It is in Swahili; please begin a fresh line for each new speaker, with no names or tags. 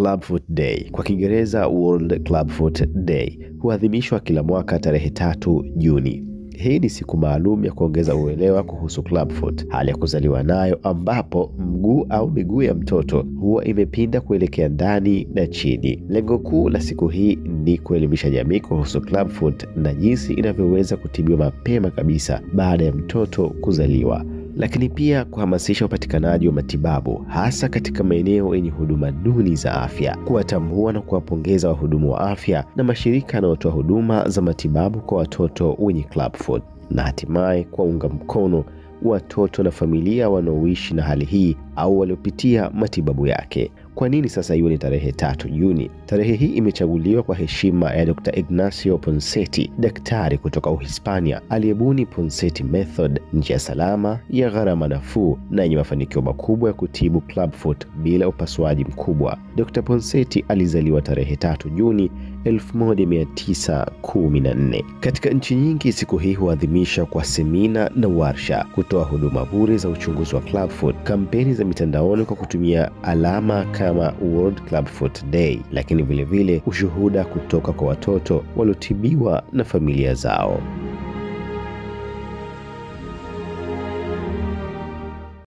Clubfoot Day, kwa Kiingereza World Clubfoot Day, huadhimishwa kila mwaka tarehe 3 Juni. Hii ni siku maalum ya kuongeza uelewa kuhusu clubfoot, hali ya kuzaliwa nayo ambapo mguu au miguu ya mtoto huwa imepinda kuelekea ndani na chini. Lengo kuu la siku hii ni kuelimisha jamii kuhusu clubfoot na jinsi inavyoweza kutibiwa mapema kabisa baada ya mtoto kuzaliwa, lakini pia kuhamasisha upatikanaji wa matibabu hasa katika maeneo yenye huduma duni za afya, kuwatambua na kuwapongeza wahudumu wa afya na mashirika yanayotoa huduma za matibabu kwa watoto wenye clubfoot, na hatimaye kuwaunga mkono watoto na familia wanaoishi na hali hii au waliopitia matibabu yake. Kwa nini sasa iwe ni tarehe 3 Juni? Tarehe hii imechaguliwa kwa heshima ya Dr. Ignacio Ponseti, daktari kutoka Uhispania aliyebuni Ponseti Method, njia salama ya gharama nafuu na yenye mafanikio makubwa ya kutibu clubfoot bila upasuaji mkubwa. Dr. Ponseti alizaliwa tarehe 3 Juni 1914. Katika nchi nyingi siku hii huadhimisha kwa semina na warsha, kutoa huduma bure za uchunguzi wa clubfoot, kampeni za mitandaoni kwa kutumia alama kama World Clubfoot Day, lakini vile ushuhuda kutoka kwa watoto waliotibiwa na familia zao.